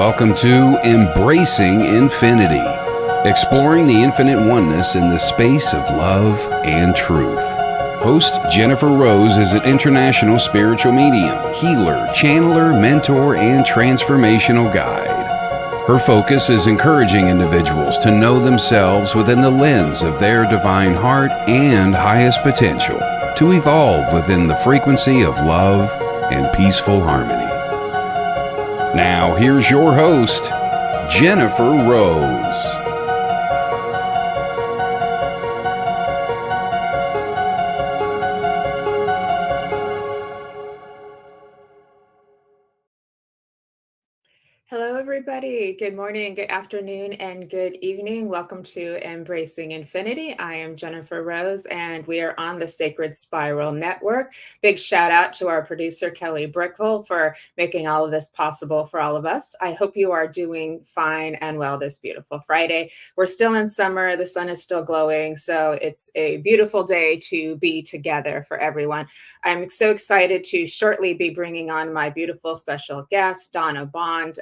Welcome to Embracing Infinity, exploring the infinite oneness in the space of love and truth. Host Jennifer Rose is an international spiritual medium, healer, channeler, mentor, and transformational guide. Her focus is encouraging individuals to know themselves within the lens of their divine heart and highest potential, to evolve within the frequency of love and peaceful harmony. Now, here's your host, Jennifer Rose. Hello, everybody. Good morning, good afternoon, and good evening. Welcome to Embracing Infinity. I am Jennifer Rose, and we are on the Sacred Spiral Network. Big shout out to our producer, Kelly Brickle, for making all of this possible for all of us. I hope you are doing fine and well this beautiful Friday. We're still in summer. The sun is still glowing, so it's a beautiful day to be together for everyone. I'm so excited to shortly be bringing on my beautiful special guest, Donna Bond.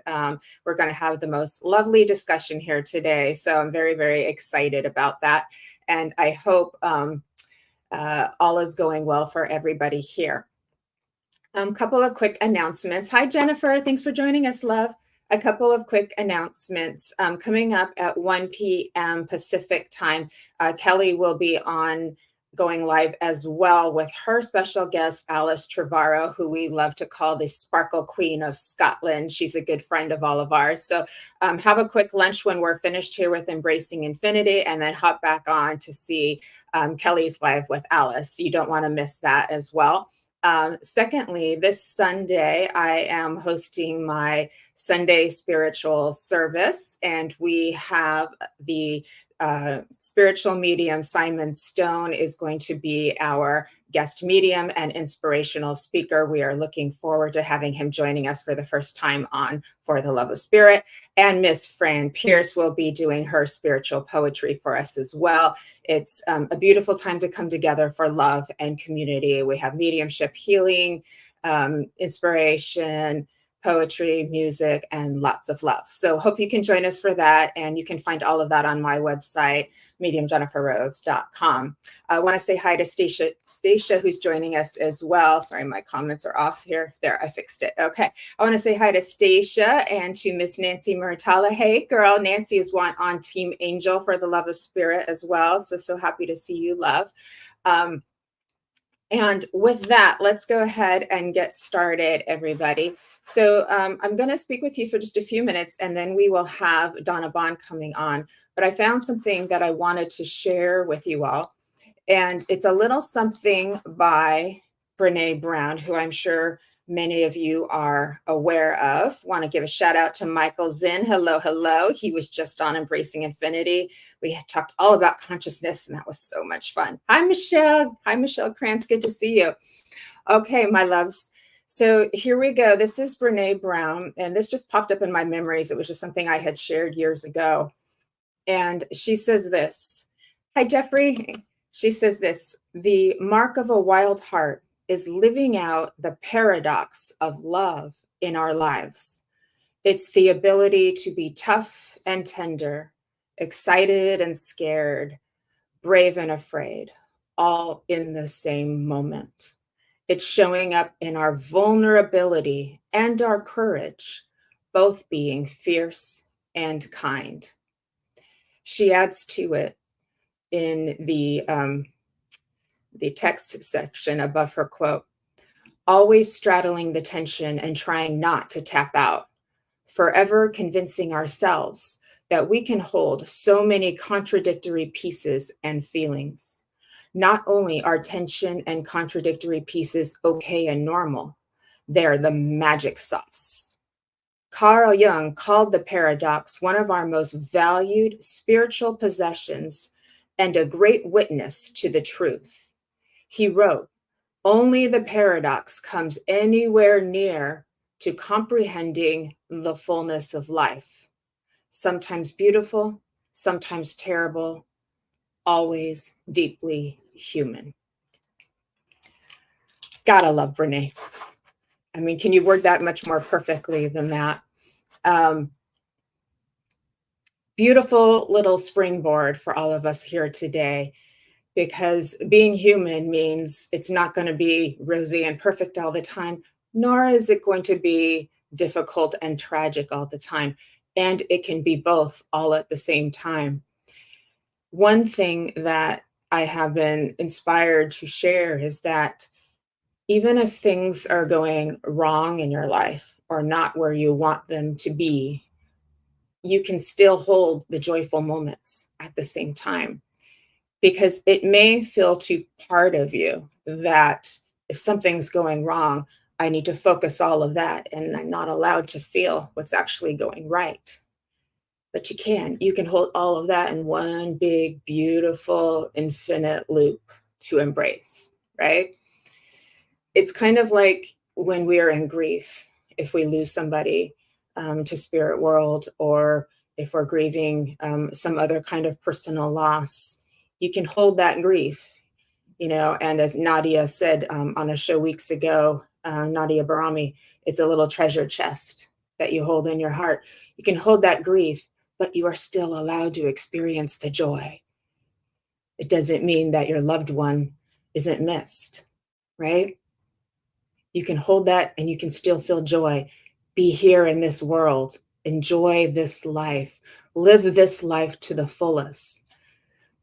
We're going to have the most lovely discussion here today. So I'm very, very excited about that. And I hope all is going well for everybody here. Couple of quick announcements. Hi, Jennifer. Thanks for joining us, love. A couple of quick announcements. Coming up at 1 p.m. Pacific time, Kelly will be going live as well with her special guest, Alice Trevorrow, who we love to call the Sparkle Queen of Scotland. She's a good friend of all of ours. So have a quick lunch when we're finished here with Embracing Infinity, and then hop back on to see Kelly's live with Alice. You don't want to miss that as well. Secondly, this Sunday, I am hosting my Sunday spiritual service, and we have the spiritual medium Simon Stone is going to be our guest medium and inspirational speaker. We are looking forward to having him joining us for the first time on For the Love of Spirit. And Miss Fran Pierce will be doing her spiritual poetry for us as well. It's a beautiful time to come together for love and community. We have mediumship, healing, inspiration, poetry, music, and lots of love. So hope you can join us for that. And you can find all of that on my website, mediumjenniferrose.com. I want to say hi to Stacia, who's joining us as well. Sorry, my comments are off here. There, I fixed it. Okay. I want to say hi to Stacia and to Miss Nancy Murtala. Hey, girl, Nancy is on Team Angel for the Love of Spirit as well. So happy to see you, love. And with that, let's go ahead and get started, everybody. So I'm going to speak with you for just a few minutes, and then we will have Donna Bond coming on. But I found something that I wanted to share with you all. And it's a little something by Brene Brown, who I'm sure many of you are aware of. Want to give a shout out to Michael Zinn. Hello, hello. He was just on Embracing Infinity. We had talked all about consciousness, and that was so much fun. Hi, Michelle. Hi, Michelle Krantz. Good to see you. Okay, my loves. So here we go. This is Brene Brown, and this just popped up in my memories. It was just something I had shared years ago. And she says this. Hi, Jeffrey. She says this: the mark of a wild heart is living out the paradox of love in our lives. It's the ability to be tough and tender, excited and scared, brave and afraid, all in the same moment. It's showing up in our vulnerability and our courage, both being fierce and kind. She adds to it in the text section above her quote: always straddling the tension and trying not to tap out, forever convincing ourselves that we can hold so many contradictory pieces and feelings. Not only are tension and contradictory pieces okay and normal, they're the magic sauce. Carl Jung called the paradox one of our most valued spiritual possessions and a great witness to the truth. He wrote, only the paradox comes anywhere near to comprehending the fullness of life. Sometimes beautiful, sometimes terrible, always deeply human. Gotta love Brene. I mean, can you word that much more perfectly than that? Beautiful little springboard for all of us here today, because being human means it's not going to be rosy and perfect all the time, nor is it going to be difficult and tragic all the time. And it can be both all at the same time. One thing that I have been inspired to share is that even if things are going wrong in your life or not where you want them to be, you can still hold the joyful moments at the same time. Because it may feel to part of you that if something's going wrong, I need to focus all of that and I'm not allowed to feel what's actually going right. But you can hold all of that in one big, beautiful, infinite loop to embrace, right? It's kind of like when we are in grief, if we lose somebody to spirit world, or if we're grieving some other kind of personal loss, you can hold that grief, and as Nadia said on a show weeks ago, Nadia Barami, it's a little treasure chest that you hold in your heart. You can hold that grief, but you are still allowed to experience the joy. It doesn't mean that your loved one isn't missed, right? You can hold that and you can still feel joy. Be here in this world. Enjoy this life. Live this life to the fullest.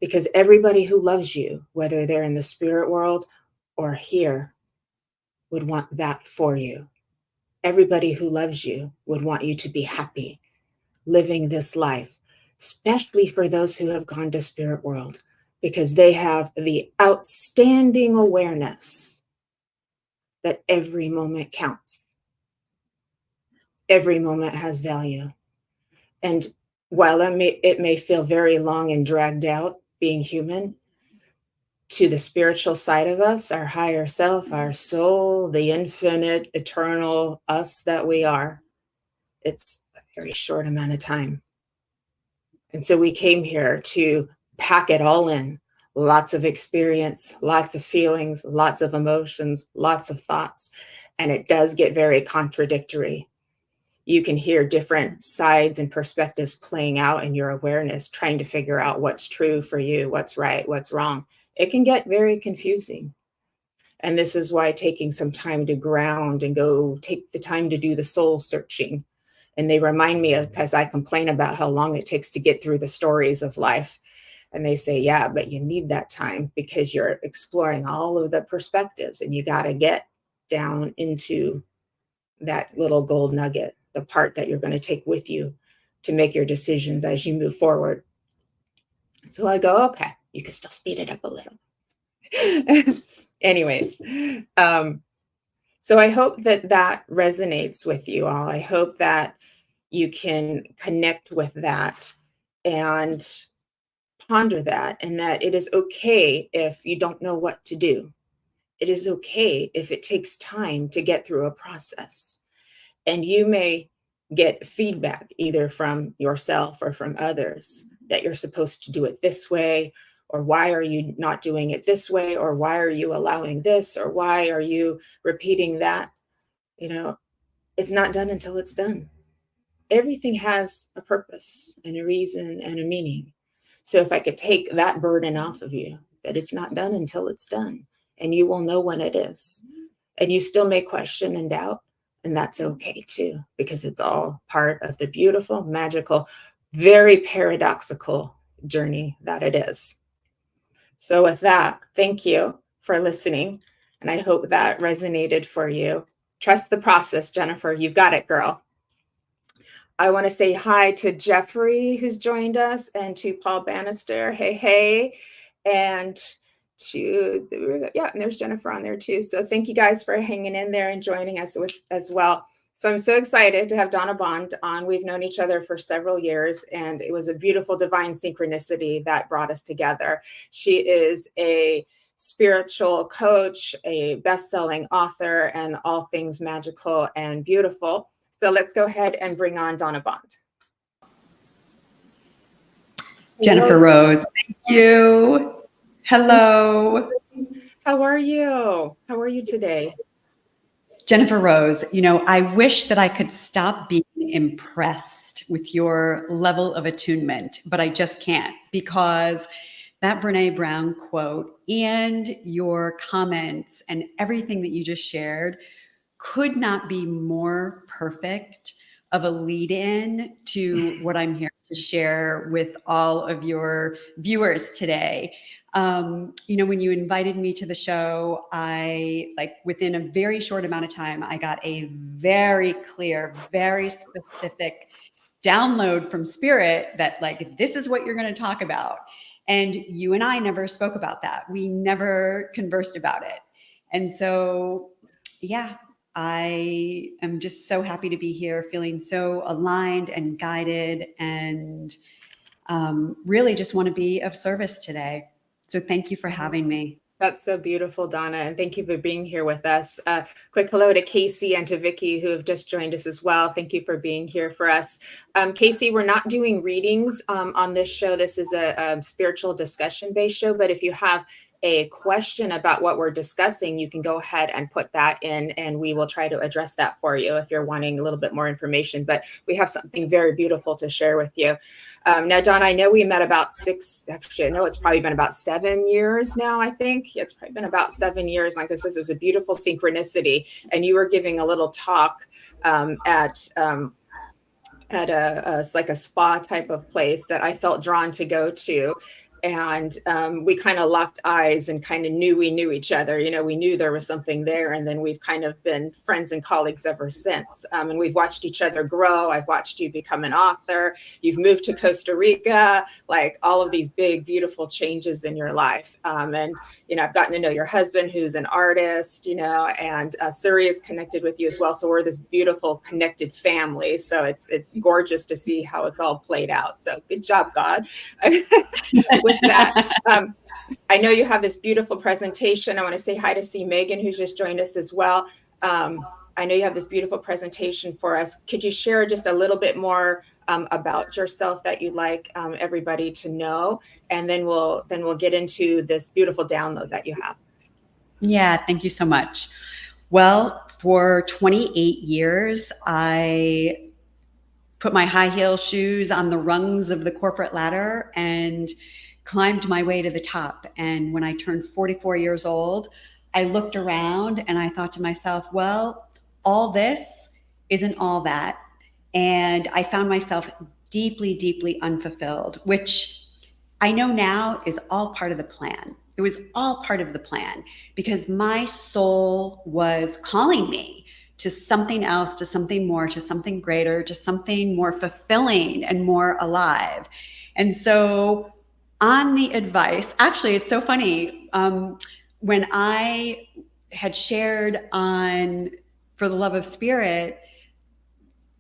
Because everybody who loves you, whether they're in the spirit world or here, would want that for you. Everybody who loves you would want you to be happy, living this life, especially for those who have gone to spirit world, because they have the outstanding awareness that every moment counts. Every moment has value. And while it may feel very long and dragged out, being human, to the spiritual side of us, our higher self, our soul, the infinite, eternal us that we are, it's a very short amount of time. And so we came here to pack it all in. Lots of experience, lots of feelings, lots of emotions, lots of thoughts. And it does get very contradictory. You can hear different sides and perspectives playing out in your awareness, trying to figure out what's true for you, what's right, what's wrong. It can get very confusing. And this is why taking some time to ground and go take the time to do the soul searching. And they remind me of, because I complain about how long it takes to get through the stories of life. And they say, yeah, but you need that time because you're exploring all of the perspectives and you got to get down into that little gold nugget, the part that you're going to take with you to make your decisions as you move forward. So I go, okay, you can still speed it up a little. Anyways, so I hope that that resonates with you all. I hope that you can connect with that and ponder that, and that it is okay if you don't know what to do. It is okay if it takes time to get through a process. And you may get feedback either from yourself or from others that you're supposed to do it this way, or why are you not doing it this way, or why are you allowing this, or why are you repeating that? It's not done until it's done. Everything has a purpose and a reason and a meaning. So if I could take that burden off of you, that it's not done until it's done, and you will know when it is. And you still may question and doubt, and that's okay too, because it's all part of the beautiful, magical, very paradoxical journey that it is. So with that, thank you for listening. And I hope that resonated for you. Trust the process, Jennifer. You've got it, girl. I want to say hi to Jeffrey, who's joined us, and to Paul Bannister. Hey, hey. And and there's Jennifer on there too. So thank you guys for hanging in there and joining us as well. So I'm so excited to have Donna Bond on. We've known each other for several years, and it was a beautiful divine synchronicity that brought us together. She is a spiritual coach, a best-selling author, and all things magical and beautiful. So let's go ahead and bring on Donna Bond. Jennifer Rose, thank you. Hello. How are you? How are you today? Jennifer Rose, I wish that I could stop being impressed with your level of attunement, but I just can't, because that Brene Brown quote and your comments and everything that you just shared could not be more perfect of a lead in to what I'm here to share with all of your viewers today. When you invited me to the show, within a very short amount of time, I got a very clear, very specific download from Spirit that this is what you're going to talk about. And you and I never spoke about that. We never conversed about it. And so, yeah, I am just so happy to be here, feeling so aligned and guided, and really just want to be of service today. So thank you for having me. That's so beautiful, Donna. And thank you for being here with us. Quick hello to Casey and to Vicky, who have just joined us as well. Thank you for being here for us. Casey, we're not doing readings on this show. This is a spiritual discussion-based show. But if you have a question about what we're discussing, you can go ahead and put that in, and we will try to address that for you if you're wanting a little bit more information. But we have something very beautiful to share with you. Now, Donna, I know we met about it's probably been about 7 years now, I think. It's probably been about 7 years. Like I said, it was a beautiful synchronicity. And you were giving a little talk at a spa type of place that I felt drawn to go to. And we kind of locked eyes and kind of knew we knew each other. We knew there was something there. And then we've kind of been friends and colleagues ever since. And we've watched each other grow. I've watched you become an author. You've moved to Costa Rica, all of these big, beautiful changes in your life. And I've gotten to know your husband, who's an artist, and Suri is connected with you as well. So we're this beautiful connected family. So it's gorgeous to see how it's all played out. So good job, God. With that, I know you have this beautiful presentation. I want to say hi to C. Megan, who's just joined us as well. I know you have this beautiful presentation for us. Could you share just a little bit more about yourself that you'd like everybody to know? And then we'll get into this beautiful download that you have. Yeah, thank you so much. Well, for 28 years, I put my high heel shoes on the rungs of the corporate ladder and climbed my way to the top. And when I turned 44 years old, I looked around and I thought to myself, well, all this isn't all that. And I found myself deeply, deeply unfulfilled, which I know now is all part of the plan. It was all part of the plan because my soul was calling me to something else, to something more, to something greater, to something more fulfilling and more alive. And so on the advice, actually, it's so funny. When I had shared on For the Love of Spirit,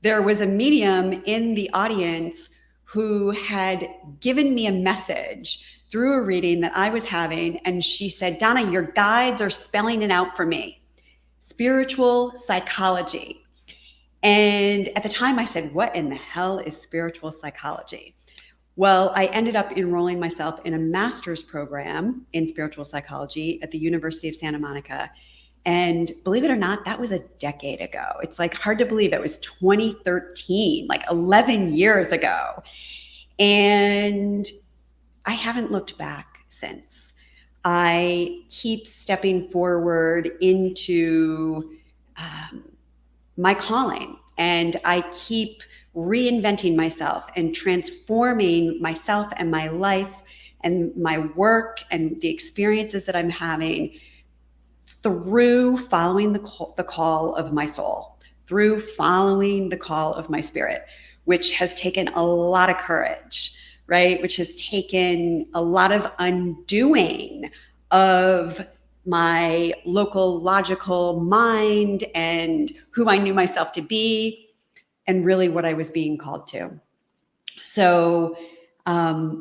there was a medium in the audience who had given me a message through a reading that I was having. And she said, Donna, your guides are spelling it out for me. Spiritual psychology. And at the time I said, what in the hell is spiritual psychology? Well, I ended up enrolling myself in a master's program in spiritual psychology at the University of Santa Monica. And believe it or not, that was a decade ago. It's hard to believe it was 2013, 11 years ago. And I haven't looked back since. I keep stepping forward into my calling, and I keep reinventing myself and transforming myself and my life and my work and the experiences that I'm having through following the call of my soul, through following the call of my spirit, which has taken a lot of courage, right? Which has taken a lot of undoing of my local logical mind and who I knew myself to be, and really what I was being called to. So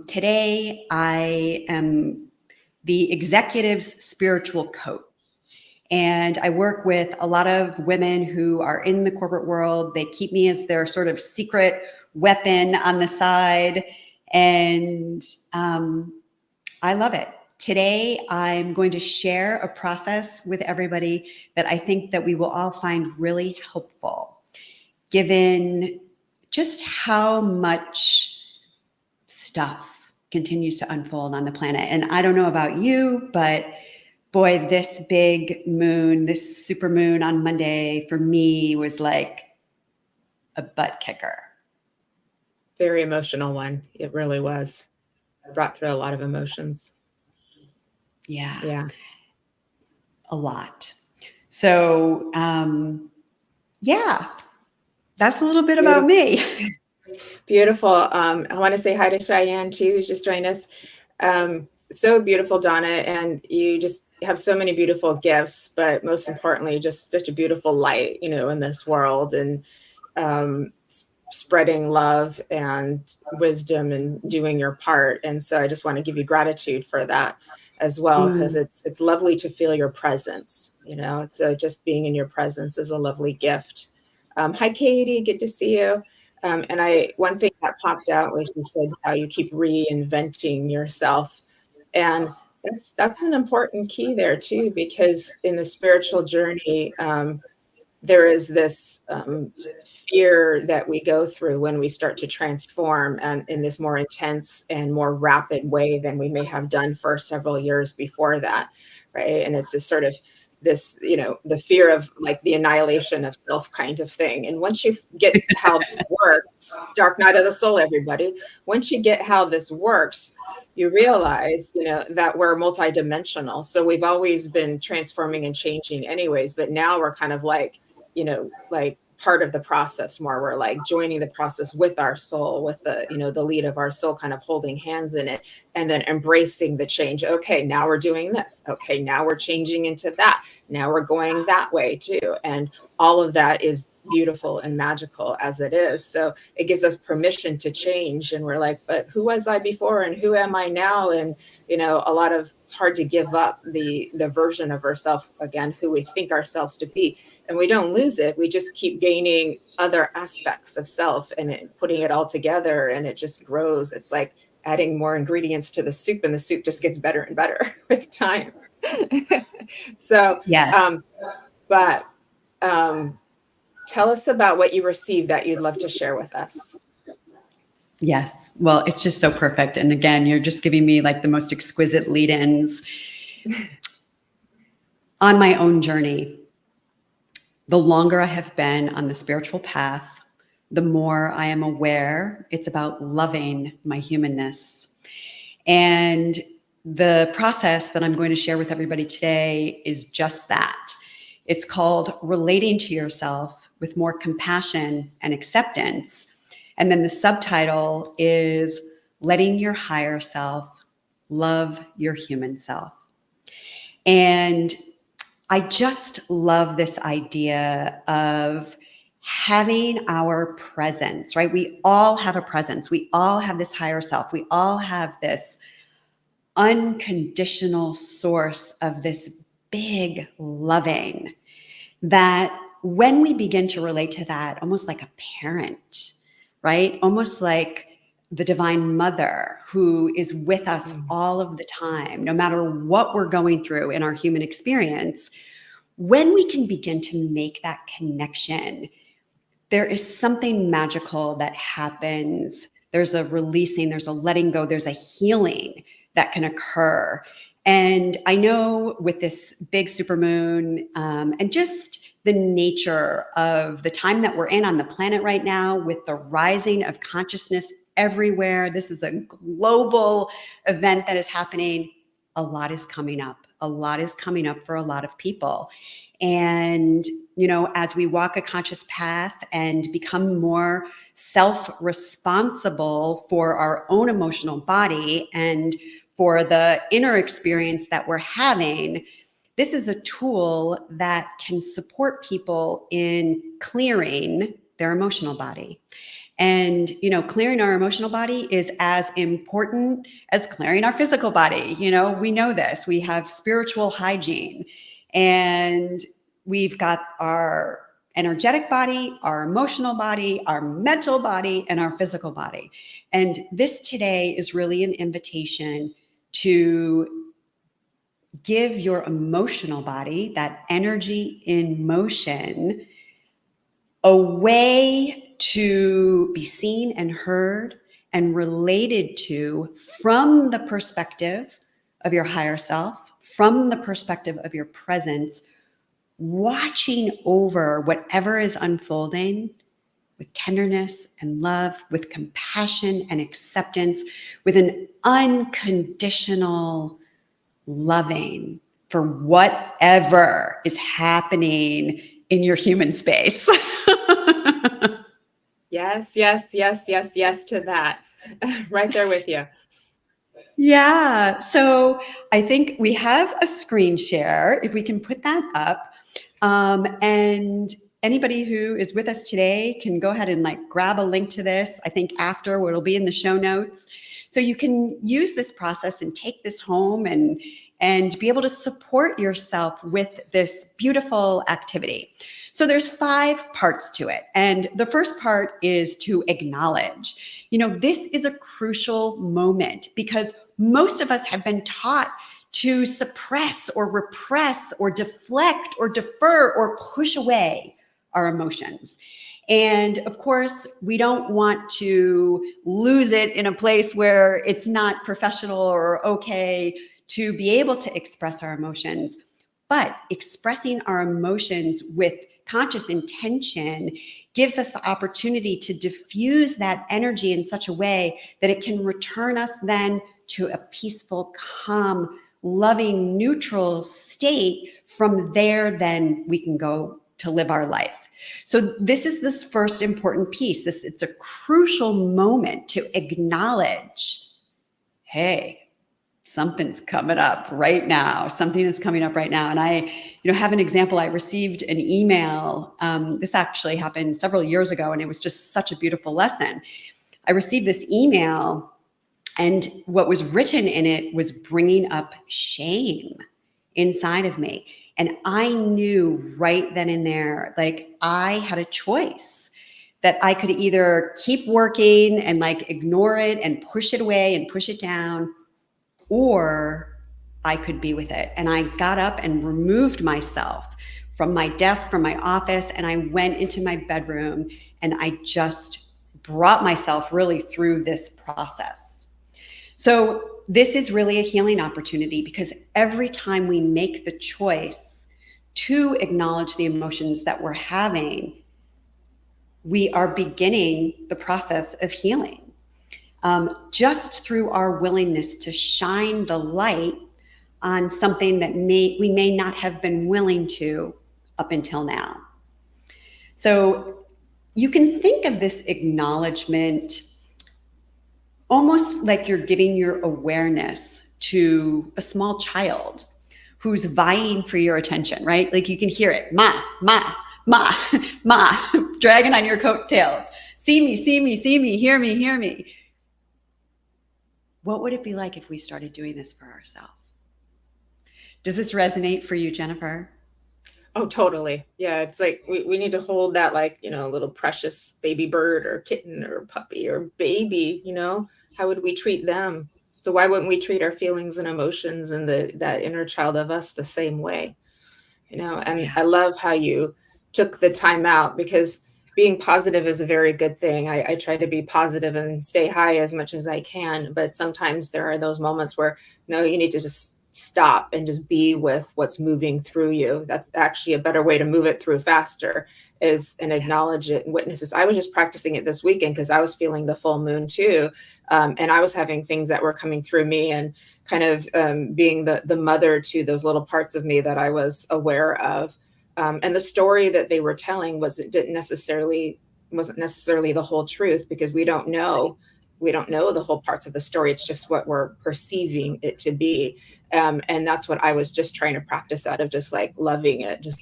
today I am the executive's spiritual coach. And I work with a lot of women who are in the corporate world. They keep me as their sort of secret weapon on the side. And I love it. Today, I'm going to share a process with everybody that I think that we will all find really helpful, given just how much stuff continues to unfold on the planet. And I don't know about you, but boy, this big moon, this super moon on Monday for me was like a butt kicker. Very emotional one. It really was. It brought through a lot of emotions. Yeah. A lot. So, yeah, that's a little bit about me. Beautiful. I want to say hi to Cheyenne too, who's just joined us. So beautiful, Donna, and you just have so many beautiful gifts, but most importantly, just such a beautiful light, in this world, and spreading love and wisdom and doing your part. And so I just want to give you gratitude for that as well, because it's lovely to feel your presence. It's just being in your presence is a lovely gift. Hi, Katie. Good to see you. And one thing that popped out was you said how you keep reinventing yourself. And that's an important key there too, because in the spiritual journey, there is this fear that we go through when we start to transform, and in this more intense and more rapid way than we may have done for several years before that, right? And it's this sort of the fear of like the annihilation of self kind of thing. And once you get how it works, dark night of the soul, everybody, once you get how this works, you realize, that we're multidimensional. So we've always been transforming and changing anyways, but now we're kind of like, like part of the process more. We're like joining the process with our soul, with the, the lead of our soul, kind of holding hands in it, and then embracing the change. Okay, now we're doing this. Okay, now we're changing into that. Now we're going that way too. And all of that is beautiful and magical as it is. So it gives us permission to change. And we're like, but who was I before and who am I now? And, it's hard to give up the version of ourselves, again, who we think ourselves to be. And we don't lose it. We just keep gaining other aspects of self and putting it all together, and it just grows. It's like adding more ingredients to the soup, and the soup just gets better and better with time. So, yes. Tell us about what you received that you'd love to share with us. Yes. Well, it's just so perfect. And again, you're just giving me like the most exquisite lead-ins. On my own journey, the longer I have been on the spiritual path, the more I am aware it's about loving my humanness. And the process that I'm going to share with everybody today is just that. It's called relating to yourself with more compassion and acceptance. And then the subtitle is letting your higher self love your human self. And I just love this idea of having our presence, right? We all have a presence. We all have this higher self. We all have this unconditional source of this big loving that when we begin to relate to that, almost like a parent, right? Almost like the divine mother who is with us all of the time, no matter what we're going through in our human experience. When we can begin to make that connection, there is something magical that happens. There's a releasing, there's a letting go, there's a healing that can occur. And I know with this big supermoon and just the nature of the time that we're in on the planet right now, with the rising of consciousness everywhere, this is a global event that is happening. A lot is coming up. A lot is coming up for a lot of people. And, as we walk a conscious path and become more self-responsible for our own emotional body and for the inner experience that we're having, this is a tool that can support people in clearing their emotional body. And, clearing our emotional body is as important as clearing our physical body. We know this. We have spiritual hygiene, and we've got our energetic body, our emotional body, our mental body, and our physical body. And this today is really an invitation to give your emotional body, that energy in motion, a way to be seen and heard and related to from the perspective of your higher self, from the perspective of your presence, watching over whatever is unfolding with tenderness and love, with compassion and acceptance, with an unconditional loving for whatever is happening in your human space. Yes, yes, yes, yes, yes to that. Right there with you. Yeah. So I think we have a screen share, if we can put that up. And anybody who is with us today can go ahead and like grab a link to this. I think after it'll be in the show notes. So you can use this process and take this home and be able to support yourself with this beautiful activity. So there's 5 parts to it. And the first part is to acknowledge. This is a crucial moment because most of us have been taught to suppress or repress or deflect or defer or push away our emotions. And of course, we don't want to lose it in a place where it's not professional or okay to be able to express our emotions. But expressing our emotions with conscious intention gives us the opportunity to diffuse that energy in such a way that it can return us then to a peaceful, calm, loving, neutral state. From there, then we can go to live our life. So this is this first important piece. It's a crucial moment to acknowledge, hey, something's coming up right now. Something is coming up right now. And I, have an example. I received an email. This actually happened several years ago, and it was just such a beautiful lesson. I received this email, and what was written in it was bringing up shame inside of me. And I knew right then and there, like I had a choice that I could either keep working and like ignore it and push it away and push it down, or I could be with it. And I got up and removed myself from my desk, from my office, and I went into my bedroom and I just brought myself really through this process. So this is really a healing opportunity because every time we make the choice to acknowledge the emotions that we're having, we are beginning the process of healing. Just through our willingness to shine the light on something that we may not have been willing to up until now. So you can think of this acknowledgement almost like you're giving your awareness to a small child who's vying for your attention, right? Like you can hear it, ma, ma, ma, ma, dragging on your coattails. See me, see me, see me, hear me, hear me. What would it be like if we started doing this for ourselves? Does this resonate for you, Jennifer? Oh, totally. Yeah. It's like we need to hold that like, little precious baby bird or kitten or puppy or baby, how would we treat them? So why wouldn't we treat our feelings and emotions and that inner child of us the same way? And yeah. I love how you took the time out because being positive is a very good thing. I try to be positive and stay high as much as I can, but sometimes there are those moments where, no, you need to just stop and just be with what's moving through you. That's actually a better way to move it through faster and acknowledge it and witness this. I was just practicing it this weekend because I was feeling the full moon too. And I was having things that were coming through me and kind of being the mother to those little parts of me that I was aware of. And the story that they were telling wasn't necessarily the whole truth because we don't know the whole parts of the story. It's just what we're perceiving it to be. And that's what I was just trying to practice out of, just like loving it and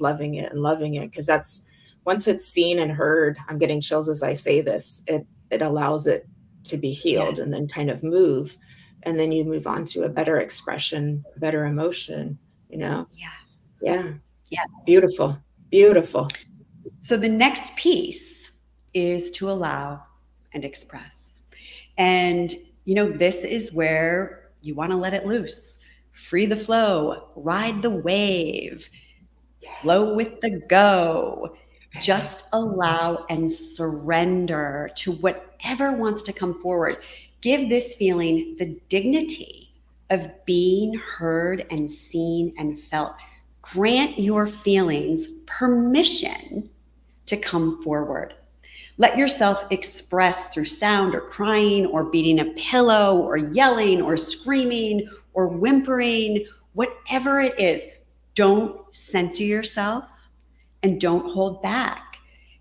loving it. Because that's, once it's seen and heard, I'm getting chills as I say this, it allows it to be healed and then kind of move. And then you move on to a better expression, better emotion, Yeah. Beautiful. Beautiful. So the next piece is to allow and express. And, this is where you want to let it loose, free the flow, ride the wave, flow with the go. Just allow and surrender to whatever wants to come forward. Give this feeling the dignity of being heard and seen and felt. Grant your feelings permission to come forward. Let yourself express through sound or crying or beating a pillow or yelling or screaming or whimpering, whatever it is. Don't censor yourself and don't hold back.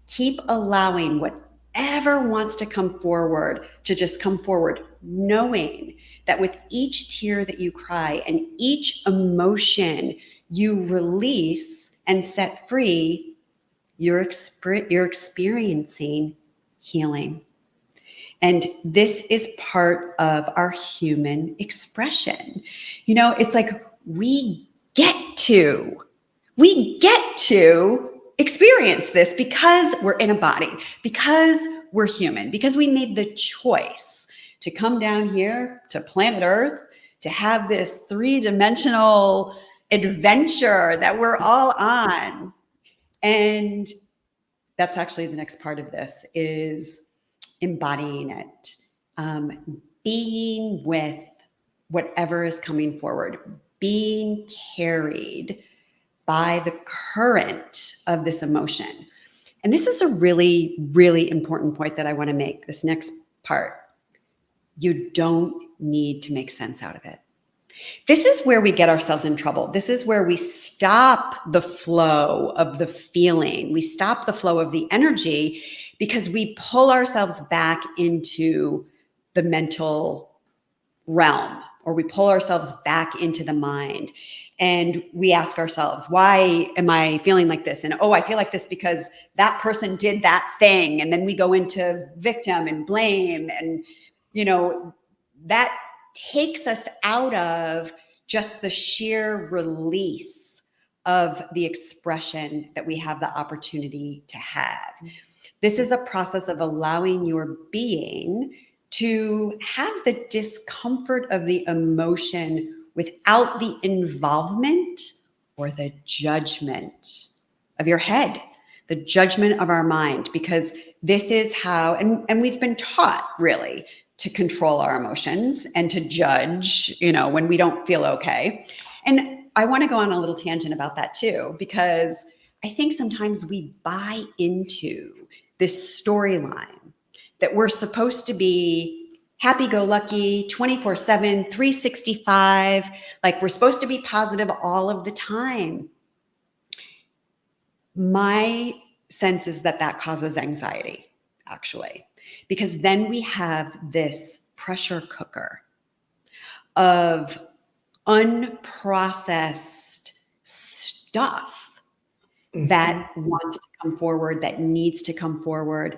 Keep allowing whatever wants to come forward to just come forward, knowing that with each tear that you cry and each emotion you release and set free, you're experiencing healing. And this is part of our human expression. You know, it's like we get to experience this because we're in a body, because we're human, because we made the choice to come down here to planet Earth, to have this 3-dimensional adventure that we're all on. And that's actually the next part of this, is embodying it, being with whatever is coming forward, being carried by the current of this emotion. And this is a really, really important point that I want to make, this next part. You don't need to make sense out of it. This is where we get ourselves in trouble. This is where we stop the flow of the feeling. We stop the flow of the energy because we pull ourselves back into the mental realm, or we pull ourselves back into the mind. And we ask ourselves, why am I feeling like this? And, oh, I feel like this because that person did that thing. And then we go into victim and blame. And, you know, that takes us out of just the sheer release of the expression that we have the opportunity to have. This is a process of allowing your being to have the discomfort of the emotion without the involvement or the judgment of your head, the judgment of our mind, because this is how, and we've been taught really to control our emotions and to judge, you know, when we don't feel okay. And I want to go on a little tangent about that too, because I think sometimes we buy into this storyline that we're supposed to be happy-go-lucky, 24/7, 365, like we're supposed to be positive all of the time. My sense is that that causes anxiety, actually, because then we have this pressure cooker of unprocessed stuff that wants to come forward, that needs to come forward.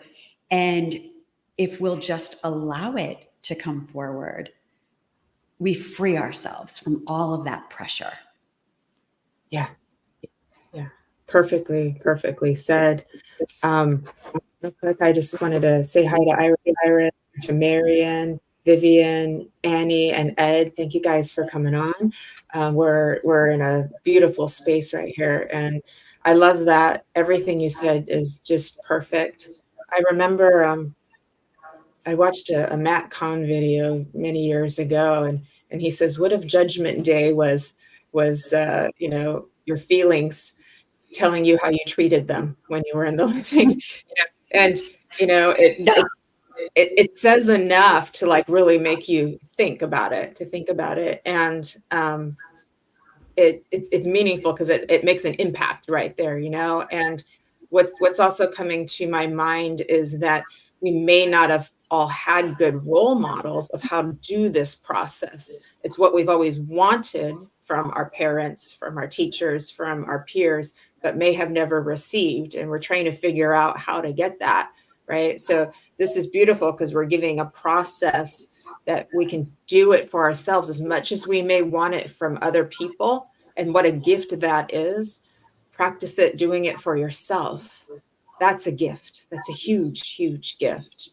And if we'll just allow it to come forward, we free ourselves from all of that pressure. Yeah. Yeah. Perfectly said. Real quick, I just wanted to say hi to Iris, to Marion, Vivian, Annie, and Ed. Thank you guys for coming on. We're in a beautiful space right here. And I love that everything you said is just perfect. I remember I watched a Matt Kahn video many years ago, and he says, what if Judgment Day was you know, your feelings telling you how you treated them when you were in the living, you know, and you know, it says enough to like really make you think about it, and it's meaningful because it makes an impact right there, you know. And what's also coming to my mind is that we may not have all had good role models of how to do this process. It's what we've always wanted from our parents, from our teachers, from our peers, but may have never received. And we're trying to figure out how to get that, right? So this is beautiful because we're giving a process that we can do it for ourselves as much as we may want it from other people. And what a gift that is. Practice that, doing it for yourself. That's a gift. That's a huge, huge gift.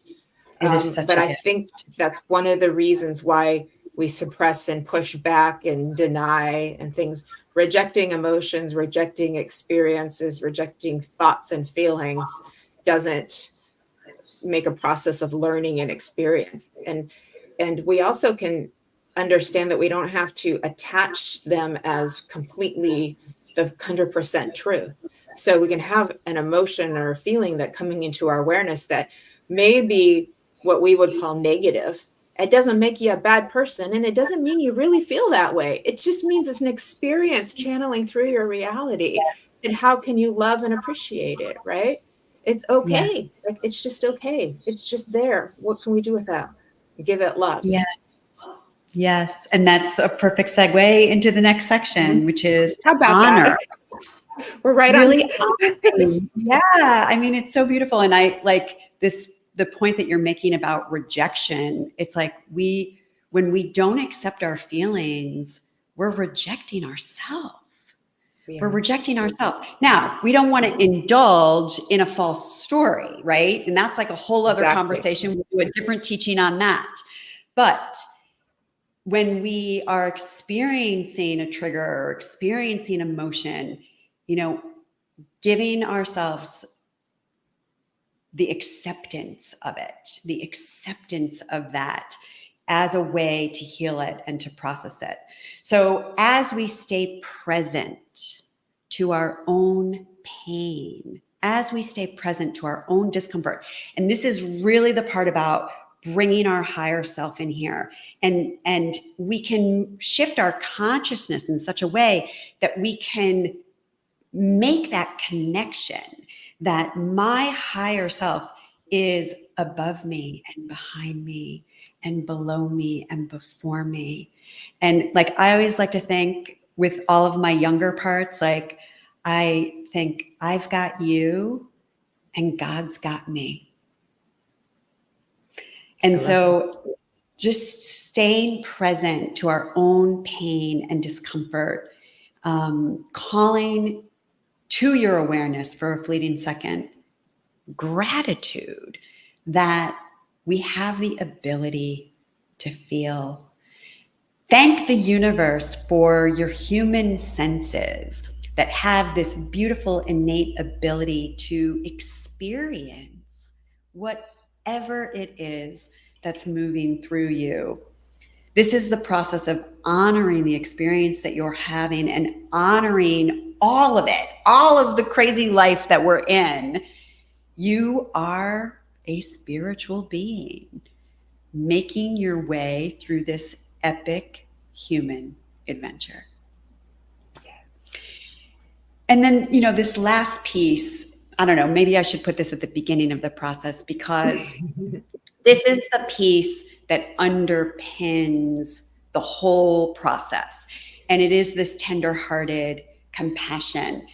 But I think that's one of the reasons why we suppress and push back and deny and things, rejecting emotions, rejecting experiences, rejecting thoughts and feelings doesn't make a process of learning and experience. And we also can understand that we don't have to attach them as completely the 100% truth. So we can have an emotion or a feeling that coming into our awareness that may be what we would call negative. It doesn't make you a bad person, and it doesn't mean you really feel that way. It just means it's an experience channeling through your reality. And how can you love and appreciate it, right? It's Yes. okay. Like, it's just okay. It's just there. What can we do with that? Give it love. Yeah. Yes. And that's a perfect segue into the next section, which is How about honor. that? We're right Really on. honoring. Yeah. I mean, it's so beautiful. And I like this, the point that you're making about rejection. It's like when we don't accept our feelings, we're rejecting ourselves. We're rejecting ourselves. Now, we don't want to indulge in a false story, right? And that's like a whole other conversation. We'll do a different teaching on that. But when we are experiencing a trigger or experiencing emotion, giving ourselves the acceptance of it, the acceptance of that as a way to heal it and to process it. So as we stay present to our own pain, as we stay present to our own discomfort, and this is really the part about bringing our higher self in here, and we can shift our consciousness in such a way that we can make that connection that my higher self is above me and behind me and below me and before me. And like, I always like to think with all of my younger parts, like I think I've got you and God's got me. And so just staying present to our own pain and discomfort, calling to your awareness for a fleeting second, gratitude that we have the ability to feel. Thank the universe for your human senses that have this beautiful innate ability to experience whatever it is that's moving through you. This is the process of honoring the experience that you're having and honoring all of it, all of the crazy life that we're in. You are a spiritual being making your way through this epic human adventure. Yes. And then, this last piece, I don't know, maybe I should put this at the beginning of the process, because this is the piece that underpins the whole process. And it is this tender-hearted compassion,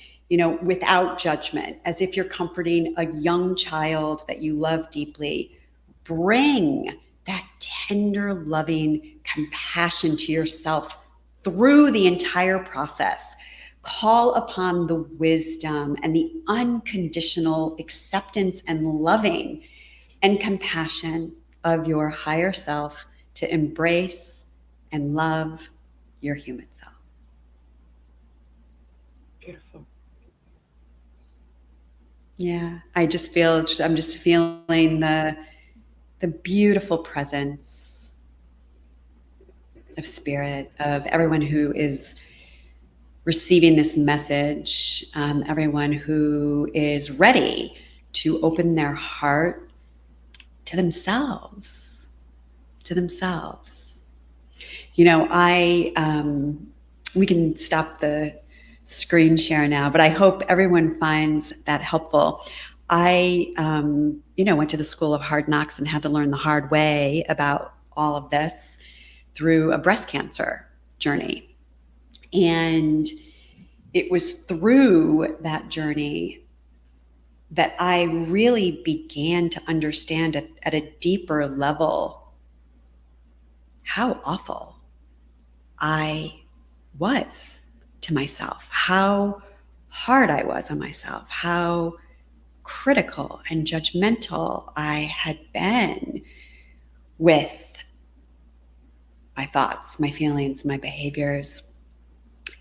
without judgment, as if you're comforting a young child that you love deeply. Bring that tender, loving compassion to yourself through the entire process. Call upon the wisdom and the unconditional acceptance and loving and compassion of your higher self to embrace and love your human self. Beautiful. Yeah, I'm just feeling the beautiful presence of spirit, of everyone who is receiving this message, everyone who is ready to open their heart to themselves. We can stop the screen share now, but I hope everyone finds that helpful. I, went to the School of Hard Knocks and had to learn the hard way about all of this through a breast cancer journey. And it was through that journey that I really began to understand at a deeper level how awful I was to myself, how hard I was on myself, how critical and judgmental I had been with my thoughts, my feelings, my behaviors.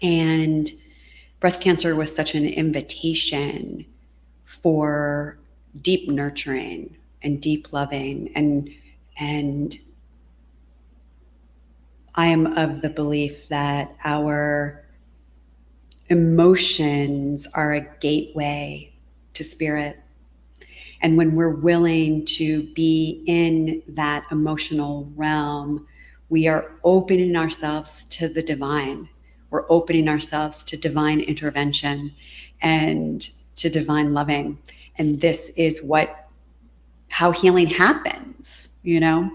And breast cancer was such an invitation for deep nurturing and deep loving. And I am of the belief that our emotions are a gateway to spirit. And when we're willing to be in that emotional realm, we are opening ourselves to the divine. We're opening ourselves to divine intervention and to divine loving. And this is how healing happens, you know?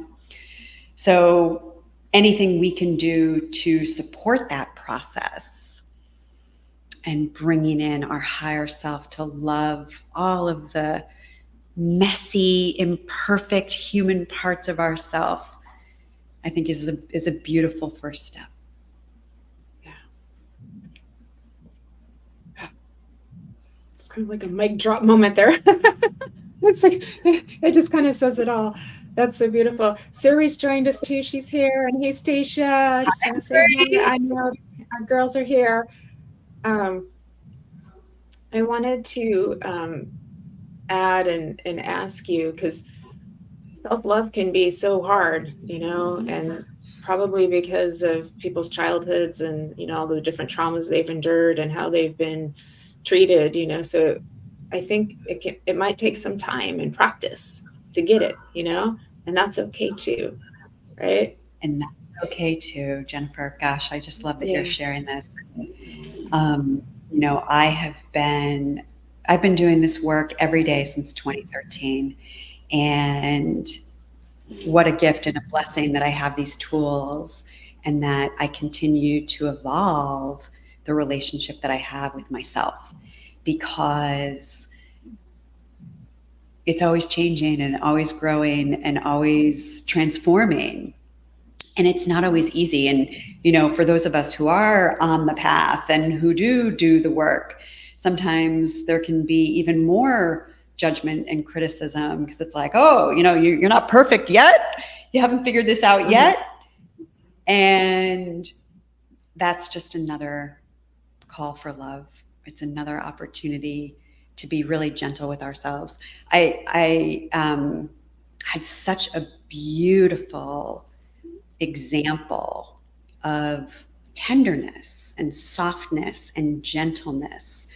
So anything we can do to support that process and bringing in our higher self to love all of the messy, imperfect human parts of ourself, I think is a beautiful first step. Yeah. It's kind of like a mic drop moment there. It's like, it just kind of says it all. That's so beautiful. Suri's joined us too. She's here. And hey, Stacia. I just want to say hi. I know our girls are here. I wanted to add and ask you, because self-love can be so hard, you know, and probably because of people's childhoods and, you know, all the different traumas they've endured and how they've been treated, you know. So I think it might take some time and practice to get it, you know, and that's okay too, right? And that's okay too, Jennifer. Gosh, I just love that you're sharing this. You know, I've been doing this work every day since 2013. And what a gift and a blessing that I have these tools and that I continue to evolve the relationship that I have with myself, because it's always changing and always growing and always transforming. And it's not always easy. And, you know, for those of us who are on the path and who do the work, sometimes there can be even more judgment and criticism, because it's like, oh, you know, you're not perfect yet. You haven't figured this out yet. And that's just another call for love. It's another opportunity to be really gentle with ourselves. I had such a beautiful example of tenderness and softness and gentleness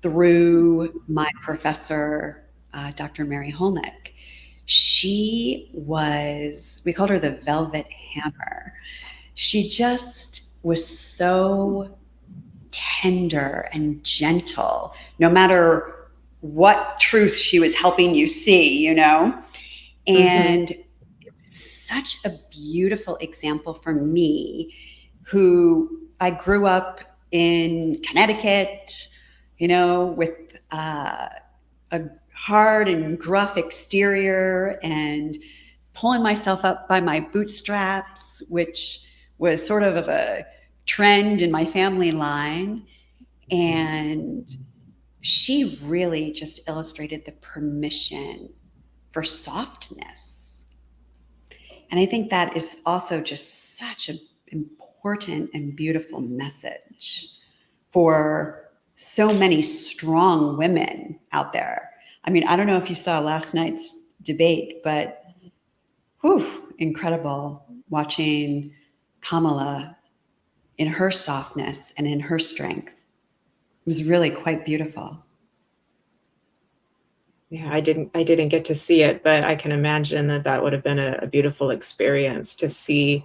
through my professor, Dr. Mary Holnick. She was, we called her the Velvet Hammer. She just was so tender and gentle, no matter what truth she was helping you see, you know? And it was such a beautiful example for me, who I grew up in Connecticut, you know, with a hard and gruff exterior and pulling myself up by my bootstraps, which was sort of a trend in my family line. And she really just illustrated the permission for softness. And I think that is also just such an important and beautiful message for so many strong women out there. I mean, I don't know if you saw last night's debate, but incredible watching Kamala in her softness and in her strength. It was really quite beautiful. Yeah, I didn't get to see it, but I can imagine that would have been a beautiful experience to see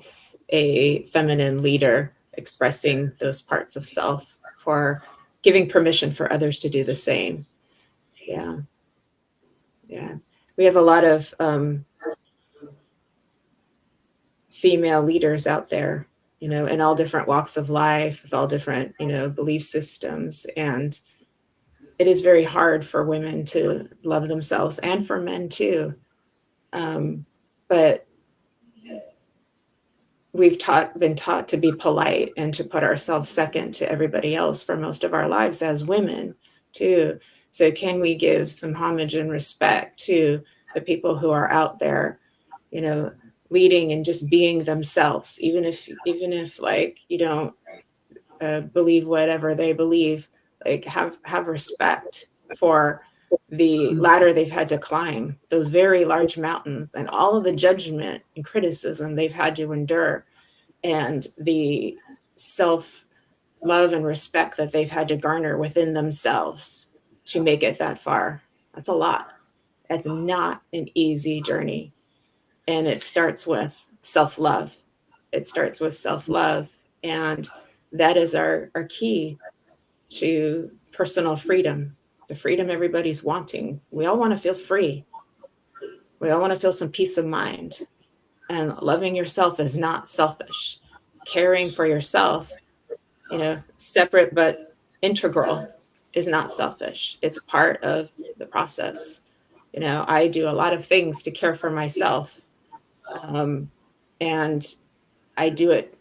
a feminine leader expressing those parts of self, for giving permission for others to do the same. Yeah. We have a lot of female leaders out there, you know, in all different walks of life, with all different, you know, belief systems. And it is very hard for women to love themselves, and for men too. But we've been taught to be polite and to put ourselves second to everybody else for most of our lives as women too. So can we give some homage and respect to the people who are out there, you know, leading and just being themselves, even if like you don't believe whatever they believe, like have respect for the ladder they've had to climb, those very large mountains, and all of the judgment and criticism they've had to endure, and the self love and respect that they've had to garner within themselves to make it that far. That's a lot. That's not an easy journey. And it starts with self-love. It starts with self-love. And that is our key to personal freedom, the freedom everybody's wanting. We all want to feel free. We all want to feel some peace of mind. And loving yourself is not selfish. Caring for yourself, separate but integral, is not selfish. It's part of the process. I do a lot of things to care for myself. And I do it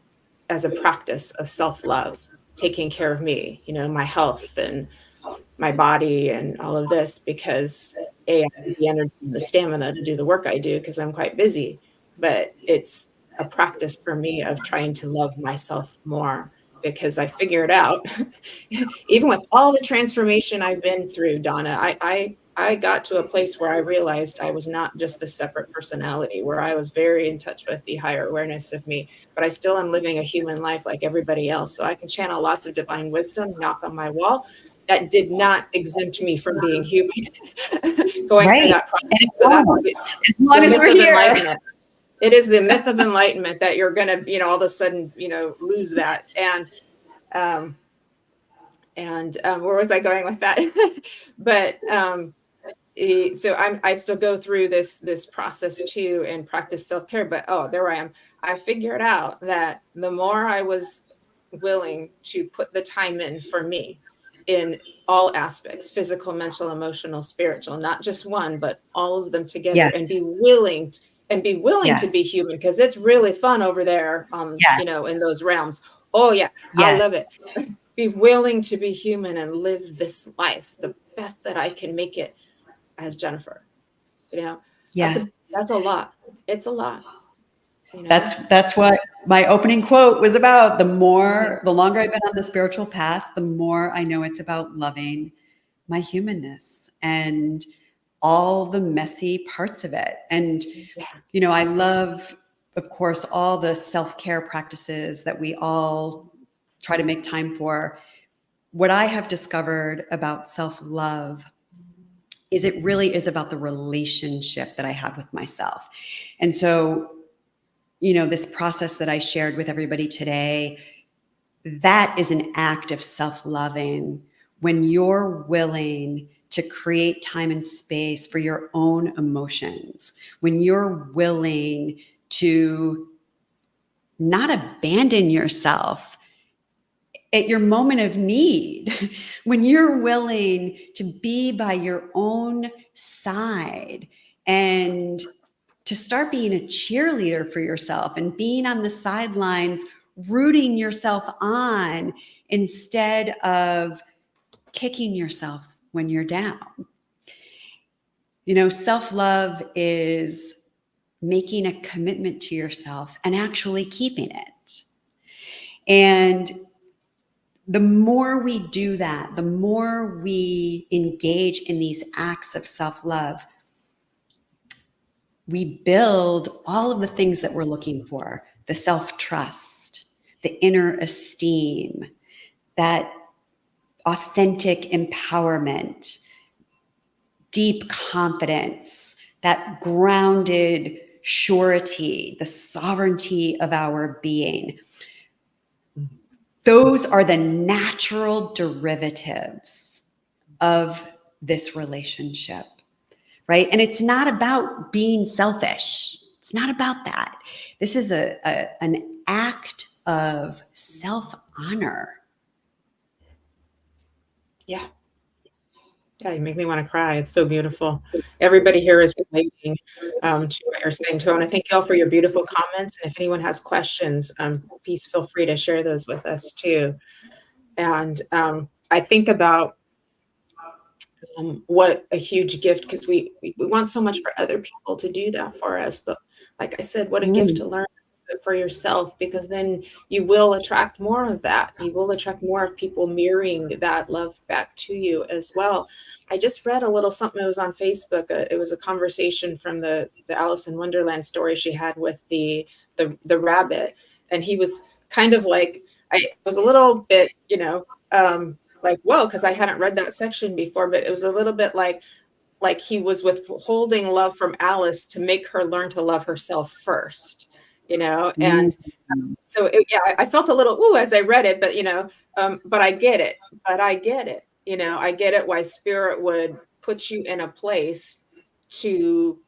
as a practice of self-love, taking care of me, my health and my body and all of this, because I have the energy and the stamina to do the work I do because I'm quite busy. But it's a practice for me of trying to love myself more, because I figured out, even with all the transformation I've been through, Donna, I got to a place where I realized I was not just the separate personality, where I was very in touch with the higher awareness of me, but I still am living a human life like everybody else. So I can channel lots of divine wisdom, knock on my wall. That did not exempt me from being human, going through that process. So as long as we're here. It is the myth of enlightenment that you're going to, all of a sudden, lose that. And where was I going with that? But so I still go through this process too and practice self-care. But there I am. I figured out that the more I was willing to put the time in for me in all aspects, physical, mental, emotional, spiritual, not just one, but all of them together, yes. and be willing yes. to be human, because it's really fun over there yes. In those realms. Oh yeah, yes. I love it. Be willing to be human and live this life the best that I can make it as Jennifer. Yes. That's a lot. It's a lot. That's what my opening quote was about. The longer I've been on the spiritual path, the more I know it's about loving my humanness and all the messy parts of it. And, I love, of course, all the self-care practices that we all try to make time for. What I have discovered about self-love is it really is about the relationship that I have with myself. And so, this process that I shared with everybody today, that is an act of self-loving when you're willing to create time and space for your own emotions, when you're willing to not abandon yourself at your moment of need, when you're willing to be by your own side and to start being a cheerleader for yourself and being on the sidelines, rooting yourself on instead of kicking yourself when you're down. Self-love is making a commitment to yourself and actually keeping it. And the more we do that, the more we engage in these acts of self-love, we build all of the things that we're looking for: the self-trust, the inner esteem, that authentic empowerment, deep confidence, that grounded surety, the sovereignty of our being. Those are the natural derivatives of this relationship, right? And it's not about being selfish. It's not about that. This is an act of self-honor. Yeah. Yeah, you make me want to cry. It's so beautiful. Everybody here is relating to what you're saying too. And I thank you all for your beautiful comments. And if anyone has questions, please feel free to share those with us too. And I think about what a huge gift, because we want so much for other people to do that for us. But like I said, what a gift to learn it for yourself, because then you will attract more of that. You will attract more of people mirroring that love back to you as well. I just read a little something that was on Facebook. It was a conversation from the Alice in Wonderland story she had with the rabbit, and he was kind of like, I was a little bit, like, whoa, because I hadn't read that section before, but it was a little bit like he was withholding love from Alice to make her learn to love herself first, and so I felt a little ooh as I read it, but I get it. I get it why Spirit would put you in a place to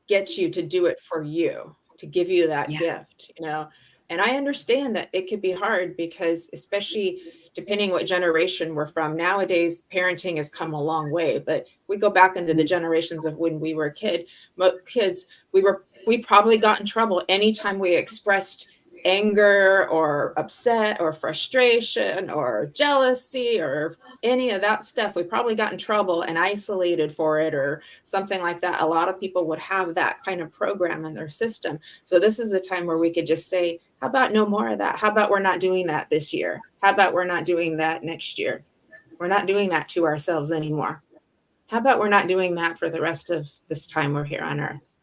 get you to do it for you, to give you that gift, And I understand that it could be hard, because especially depending what generation we're from, nowadays parenting has come a long way. But we go back into the generations of when we were kids, we probably got in trouble anytime we expressed anger or upset or frustration or jealousy or any of that stuff. We probably got in trouble and isolated for it or something like that. A lot of people would have that kind of program in their system. So this is a time where we could just say, how about no more of that? How about we're not doing that this year? How about we're not doing that next year? We're not doing that to ourselves anymore. How about we're not doing that for the rest of this time we're here on earth?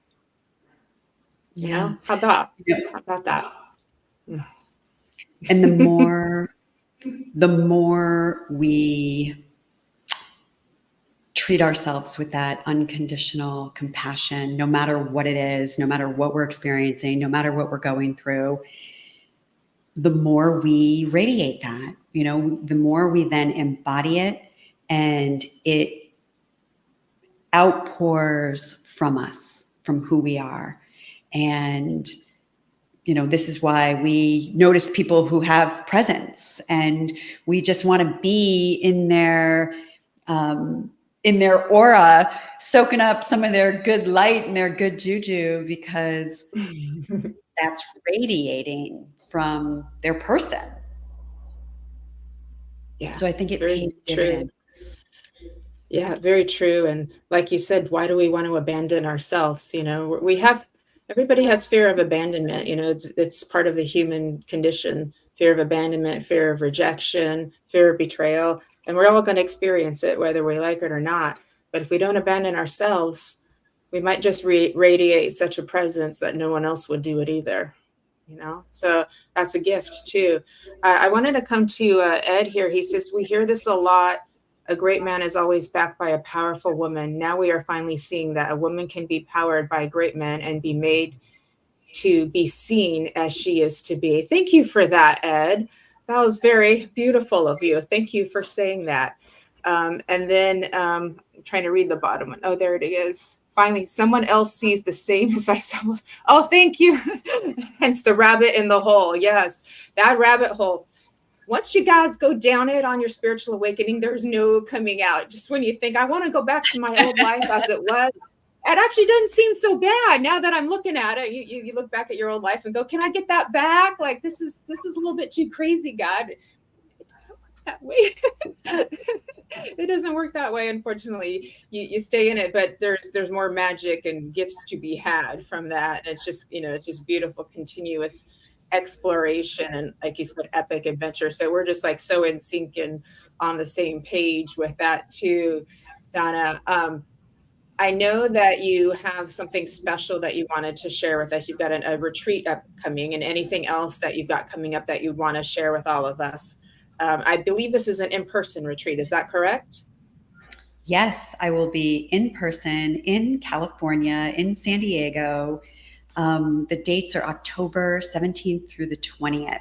How about that? And the more we treat ourselves with that unconditional compassion, no matter what it is, no matter what we're experiencing, no matter what we're going through, the more we radiate that, the more we then embody it, and it outpours from us, from who we are. And this is why we notice people who have presence, and we just want to be in their aura, soaking up some of their good light and their good juju, because that's radiating from their person. Yeah. So I think it pays dividends. Yeah, very true. And like you said, why do we want to abandon ourselves? Everybody has fear of abandonment. It's part of the human condition: fear of abandonment, fear of rejection, fear of betrayal. And we're all going to experience it, whether we like it or not. But if we don't abandon ourselves, we might just radiate such a presence that no one else would do it either. So that's a gift too. I wanted to come to Ed here. He says, we hear this a lot. A great man is always backed by a powerful woman. Now we are finally seeing that a woman can be powered by a great man and be made to be seen as she is to be. Thank you for that, Ed. That was very beautiful of you. Thank you for saying that. And then I'm trying to read the bottom one. Oh, there it is. Finally, someone else sees the same as I saw. Oh, thank you. Hence the rabbit in the hole. Yes, that rabbit hole. Once you guys go down it on your spiritual awakening, there's no coming out. Just when you think, I want to go back to my old life as it was, it actually doesn't seem so bad. Now that I'm looking at it, you look back at your old life and go, can I get that back? Like, this is a little bit too crazy, God. It doesn't work that way. It doesn't work that way, unfortunately. You stay in it, but there's more magic and gifts to be had from that. And it's just beautiful, continuous exploration, and like you said, epic adventure. So we're just like so in sync and on the same page with that too, Donna. I know that you have something special that you wanted to share with us. You've got a retreat upcoming, and anything else that you've got coming up that you'd want to share with all of us. I believe this is an in-person retreat. Is that correct? Yes, I will be in person in California, in San Diego. The dates are October 17th through the 20th.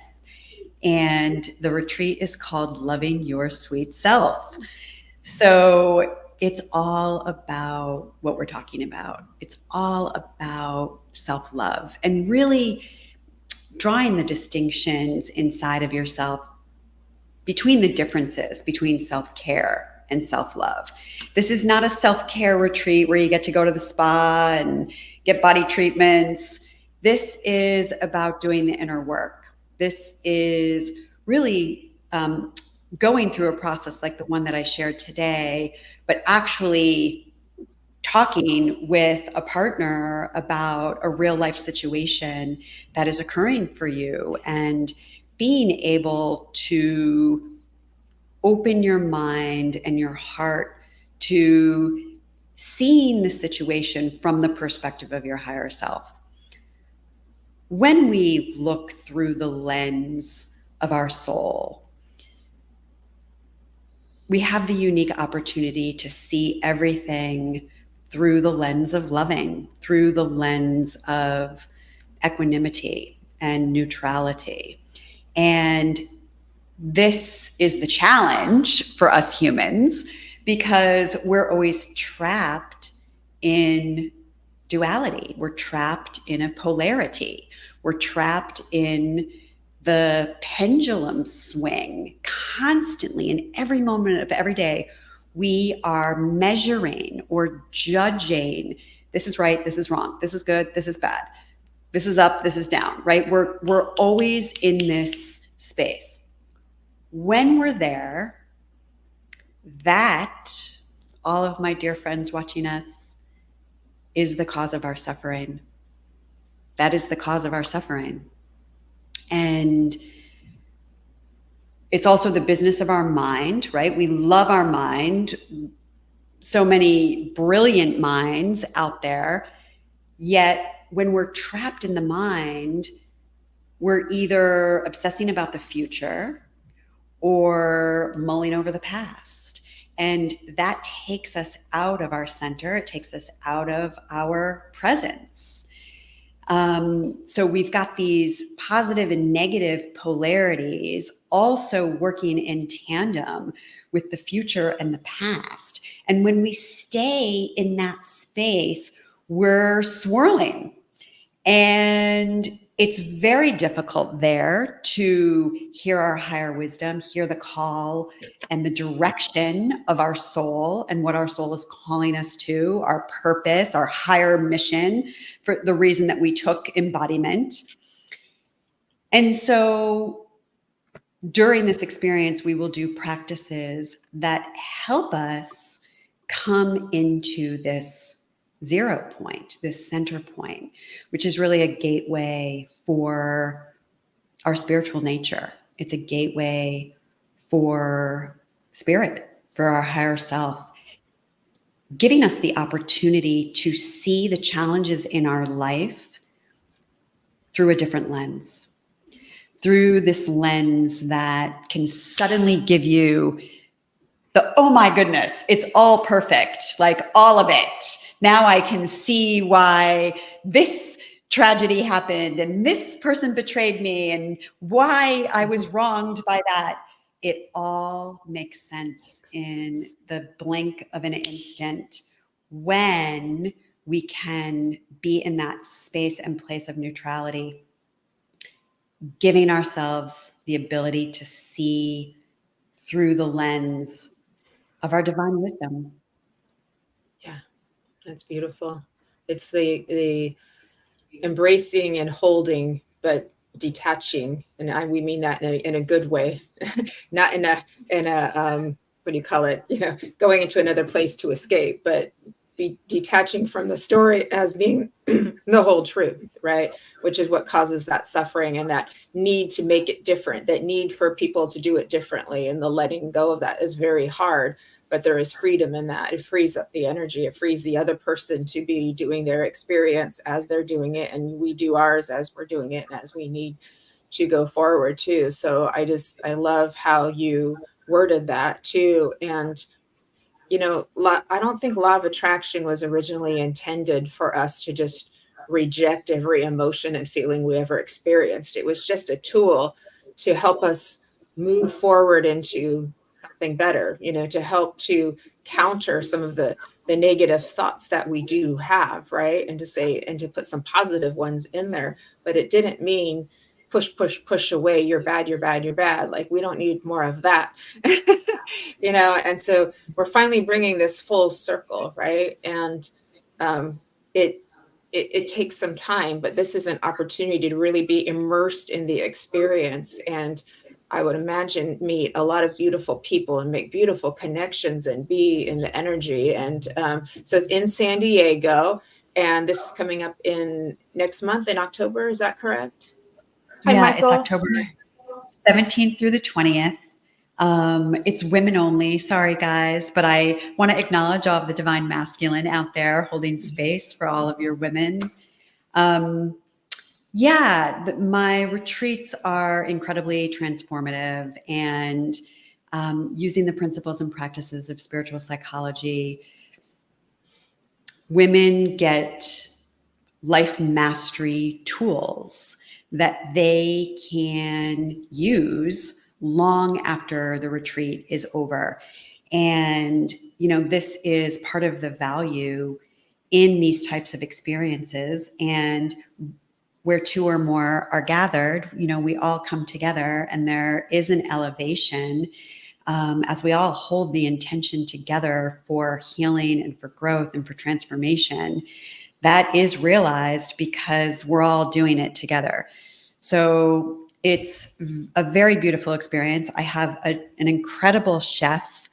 And the retreat is called Loving Your Sweet Self. So it's all about what we're talking about. It's all about self-love and really drawing the distinctions inside of yourself between the differences between self-care and self-love. This is not a self-care retreat where you get to go to the spa and get body treatments. This is about doing the inner work. This is really going through a process like the one that I shared today, but actually talking with a partner about a real life situation that is occurring for you, and being able to open your mind and your heart to seeing the situation from the perspective of your higher self. When we look through the lens of our soul, we have the unique opportunity to see everything through the lens of loving, through the lens of equanimity and neutrality. And this is the challenge for us humans, because we're always trapped in duality. We're trapped in a polarity. We're trapped in the pendulum swing constantly. In every moment of every day, we are measuring or judging. This is right, this is wrong, this is good, this is bad, this is up, this is down, right? We're always in this space. When we're there, that, all of my dear friends watching us, is the cause of our suffering. That is the cause of our suffering. And it's also the business of our mind, right? We love our mind. So many brilliant minds out there. Yet when we're trapped in the mind, we're either obsessing about the future or mulling over the past. And that takes us out of our center. It takes us out of our presence. So we've got these positive and negative polarities also working in tandem with the future and the past. And when we stay in that space, we're swirling. And it's very difficult there to hear our higher wisdom, hear the call and the direction of our soul and what our soul is calling us to, our purpose, our higher mission, for the reason that we took embodiment. And so during this experience, we will do practices that help us come into this zero point, this center point, which is really a gateway for our spiritual nature. It's a gateway for spirit, for our higher self, giving us the opportunity to see the challenges in our life through a different lens, through this lens that can suddenly give you the, oh my goodness, it's all perfect, like all of it. Now I can see why this tragedy happened and this person betrayed me and why I was wronged by that. It all makes sense in the blink of an instant when we can be in that space and place of neutrality, giving ourselves the ability to see through the lens of our divine wisdom. Yeah, that's beautiful. It's the embracing and holding, but detaching, and we mean that in a good way, not in a what do you call it? Going into another place to escape, but be detaching from the story as being the whole truth, right? Which is what causes that suffering and that need to make it different, that need for people to do it differently. And the letting go of that is very hard, but there is freedom in that. It frees up the energy. It frees the other person to be doing their experience as they're doing it. And we do ours as we're doing it and as we need to go forward too. So I love how you worded that too. And I don't think law of attraction was originally intended for us to just reject every emotion and feeling we ever experienced. It was just a tool to help us move forward into something better, to help to counter some of the negative thoughts that we do have, right? And to put some positive ones in there. But it didn't mean push away, you're bad, you're bad, you're bad. Like, we don't need more of that. And so we're finally bringing this full circle, right? And it takes some time, but this is an opportunity to really be immersed in the experience and I would imagine, meet a lot of beautiful people and make beautiful connections and be in the energy. And so it's in San Diego, and this is coming up in next month in October. Is that correct? Hi, Yeah, it's Michael. October 17th through the 20th. It's women only. Sorry, guys, but I want to acknowledge all of the divine masculine out there holding space for all of your women. My retreats are incredibly transformative, and using the principles and practices of spiritual psychology, women get life mastery tools that they can use long after the retreat is over. And, this is part of the value in these types of experiences. And where two or more are gathered, we all come together, and there is an elevation as we all hold the intention together for healing and for growth and for transformation. That is realized because we're all doing it together. So it's a very beautiful experience. I have an incredible chef.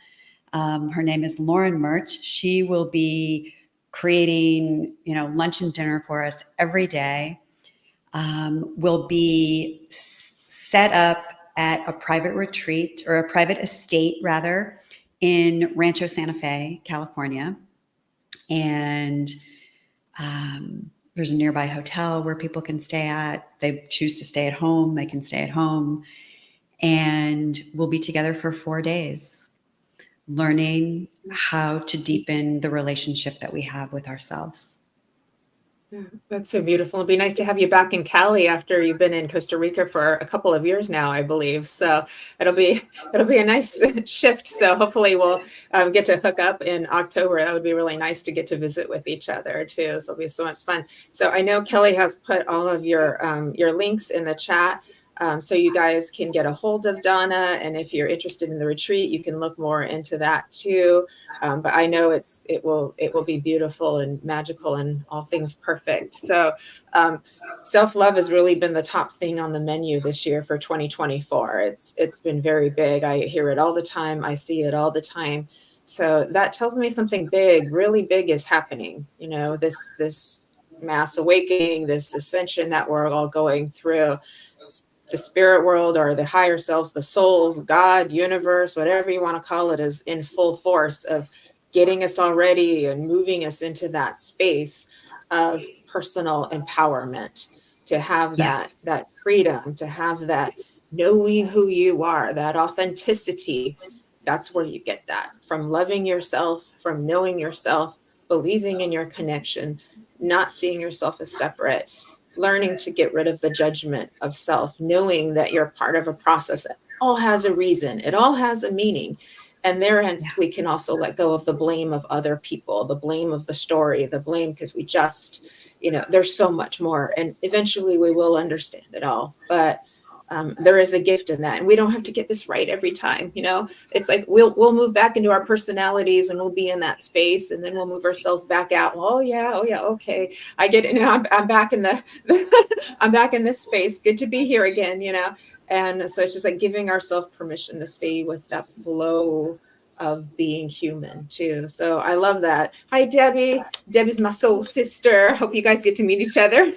Her name is Lauren Murch. She will be creating, lunch and dinner for us every day. Will be set up at a private retreat, or a private estate rather, in Rancho Santa Fe, California. And there's a nearby hotel where people can stay at. They choose to stay at home, they can stay at home. And we'll be together for 4 days, learning how to deepen the relationship that we have with ourselves. That's so beautiful. It'd be nice to have you back in Cali after you've been in Costa Rica for a couple of years now, I believe. So it'll be a nice shift. So hopefully we'll get to hook up in October. That would be really nice to get to visit with each other too. So it'll be so much fun. So I know Kelly has put all of your links in the chat. So you guys can get a hold of Donna, and if you're interested in the retreat, you can look more into that too. But I know it will be beautiful and magical and all things perfect. So self-love has really been the top thing on the menu this year for 2024. It's been very big. I hear it all the time. I see it all the time. So that tells me something big, really big is happening. This mass awakening, this ascension that we're all going through. The spirit world, or the higher selves, the souls, God, universe, whatever you want to call it, is in full force of getting us all ready and moving us into that space of personal empowerment, to have that freedom, to have that knowing who you are, that authenticity. That's where you get that, from loving yourself, from knowing yourself, believing in your connection, not seeing yourself as separate, learning to get rid of the judgment of self, knowing that you're part of a process that all has a reason, it all has a meaning. And hence we can also let go of the blame of other people, the blame of the story, the blame because we just, there's so much more. And eventually we will understand it all. But there is a gift in that, and we don't have to get this right every time. It's like we'll move back into our personalities, and we'll be in that space, and then we'll move ourselves back out. Oh yeah, okay, I get it. I'm back in I'm back in this space. Good to be here again. And so it's just like giving ourselves permission to stay with that flow of being human too. So I love that. Hi, Debbie. Debbie's my soul sister. Hope you guys get to meet each other.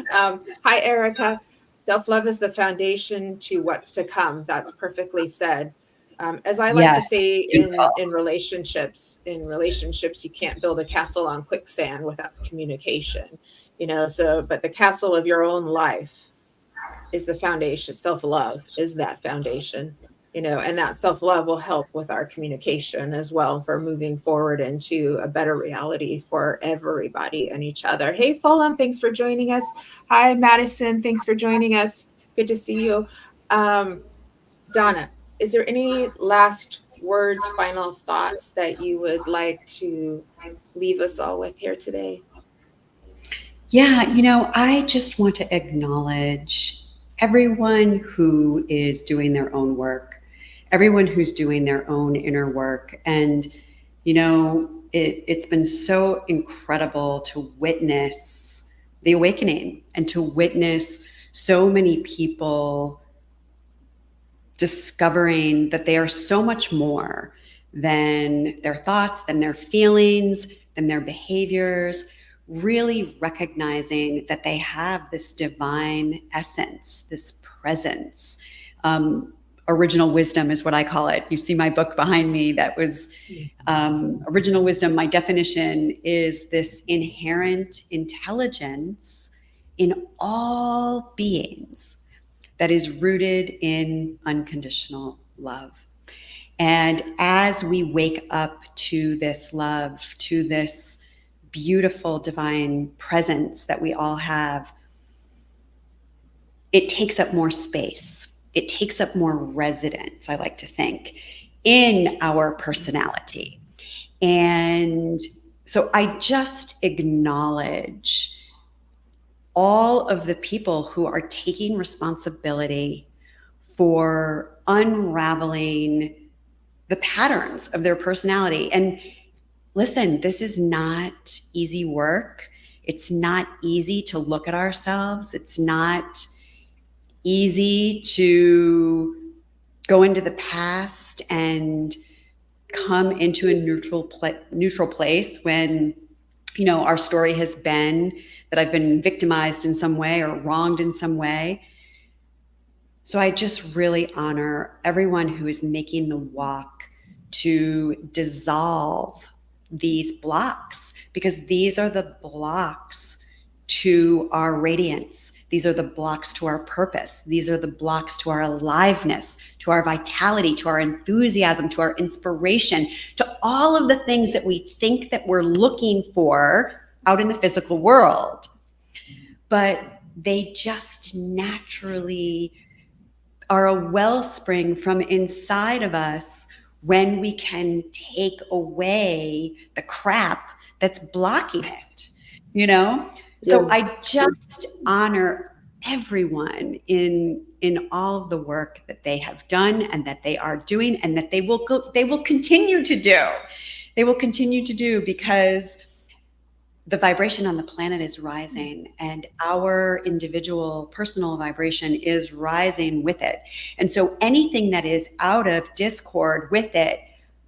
Hi, Erica. Self-love is the foundation to what's to come. That's perfectly said. As I like to say in relationships, you can't build a castle on quicksand without communication, but the castle of your own life is the foundation. Self-love is that foundation, and that self-love will help with our communication as well, for moving forward into a better reality for everybody and each other. Hey, Fulham, thanks for joining us. Hi, Madison, thanks for joining us. Good to see you. Donna, is there any last words, final thoughts that you would like to leave us all with here today? Yeah, I just want to acknowledge everyone who is doing their own work, everyone who's doing their own inner work. And, it's been so incredible to witness the the awakening and to witness so many people discovering that they are so much more than their thoughts, than their feelings, than their behaviors, really recognizing that they have this divine essence, this presence. Original wisdom is what I call it. You see my book behind me. That was original wisdom. My definition is this inherent intelligence in all beings that is rooted in unconditional love. And as we wake up to this love, to this beautiful divine presence that we all have, it takes up more space. It takes up more residence, I like to think, in our personality. And so I just acknowledge all of the people who are taking responsibility for unraveling the patterns of their personality. And listen, this is not easy work. It's not easy to look at ourselves. It's not easy to go into the past and come into a neutral place when, you know, our story has been that I've been victimized in some way or wronged in some way. So I just really honor everyone who is making the walk to dissolve these blocks, because these are the blocks to our radiance. These are the blocks to our purpose. These are the blocks to our aliveness, to our vitality, to our enthusiasm, to our inspiration, to all of the things that we think that we're looking for out in the physical world. But they just naturally are a wellspring from inside of us when we can take away the crap that's blocking it, you know? So I just honor everyone in all of the work that they have done and that they are doing and that they will continue to do. They will continue to do, because the vibration on the planet is rising and our individual personal vibration is rising with it. And so anything that is out of discord with it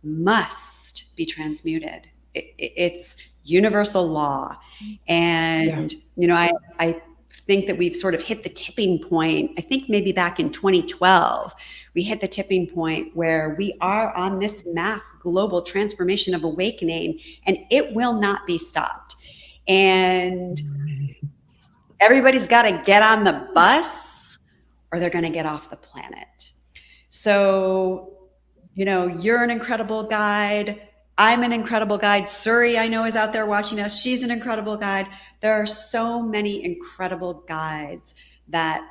must be transmuted. It's universal law. And, you know, I think that we've sort of hit the tipping point. I think maybe back in 2012, we hit the tipping point where we are on this mass global transformation of awakening, and it will not be stopped. And everybody's got to get on the bus or they're going to get off the planet. So, you know, you're an incredible guide. I'm an incredible guide. Suri, I know, is out there watching us. She's an incredible guide. There are so many incredible guides that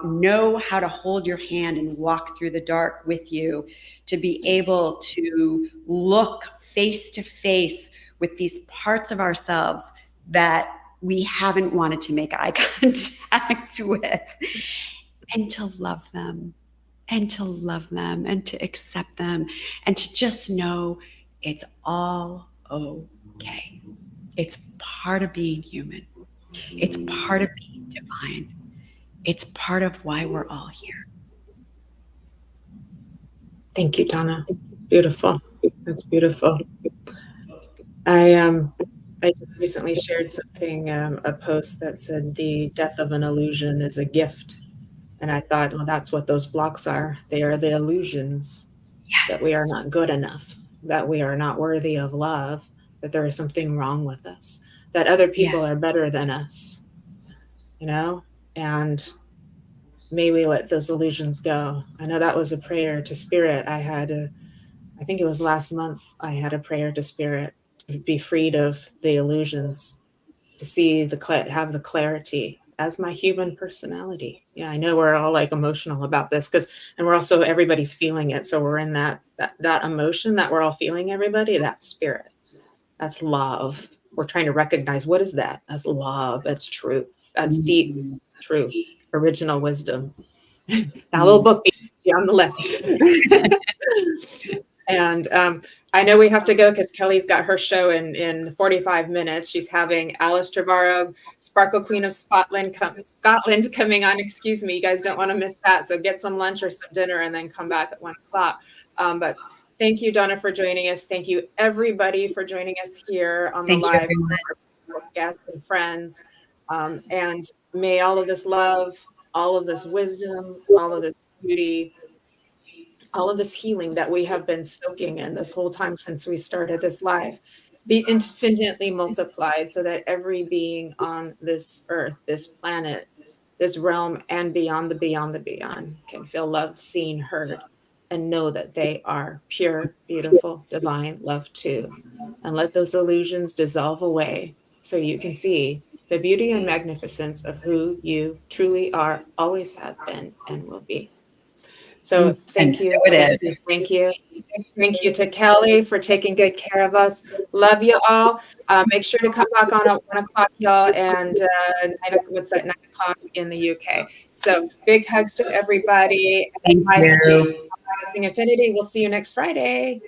know how to hold your hand and walk through the dark with you, to be able to look face to face with these parts of ourselves that we haven't wanted to make eye contact with, and to love them and to love them and to accept them and to just know it's all okay. It's part of being human. It's part of being divine. It's part of why we're all here. Thank you, Donna. Beautiful. That's beautiful. I just recently shared something, a post that said the death of an illusion is a gift. And I thought, well, that's what those blocks are. They are the illusions that we are not good enough, that we are not worthy of love, that there is something wrong with us, that other people are better than us, you know? And may we let those illusions go. I know that was a prayer to Spirit. I think it was last month, I had a prayer to Spirit to be freed of the illusions, to see have the clarity as my human personality. Yeah, I know we're all like emotional about this and we're also, everybody's feeling it. So we're in that emotion that we're all feeling, everybody, that's spirit. That's love. We're trying to recognize, what is that? That's love. That's truth. That's deep truth, original wisdom. That little book on the left. And I know we have to go because Kelly's got her show in 45 minutes. She's having Alice Trevorrow, Sparkle Queen of Scotland coming on. Excuse me, you guys don't want to miss that. So get some lunch or some dinner and then come back at 1 o'clock. But thank you, Donna, for joining us. Thank you, everybody, for joining us here on the live, guests and friends. And may all of this love, all of this wisdom, all of this beauty, all of this healing that we have been soaking in this whole time since we started this live be infinitely multiplied so that every being on this earth, this planet, this realm, and beyond the beyond can feel loved, seen, heard, and know that they are pure, beautiful, divine love too. And let those illusions dissolve away so you can see the beauty and magnificence of who you truly are, always have been, and will be. So thank you. So it is. Thank you. Thank you to Kelly for taking good care of us. Love you all. Make sure to come back on at 1 o'clock, y'all, and 9 o'clock in the UK. So big hugs to everybody. Thank you. Infinity. We'll see you next Friday.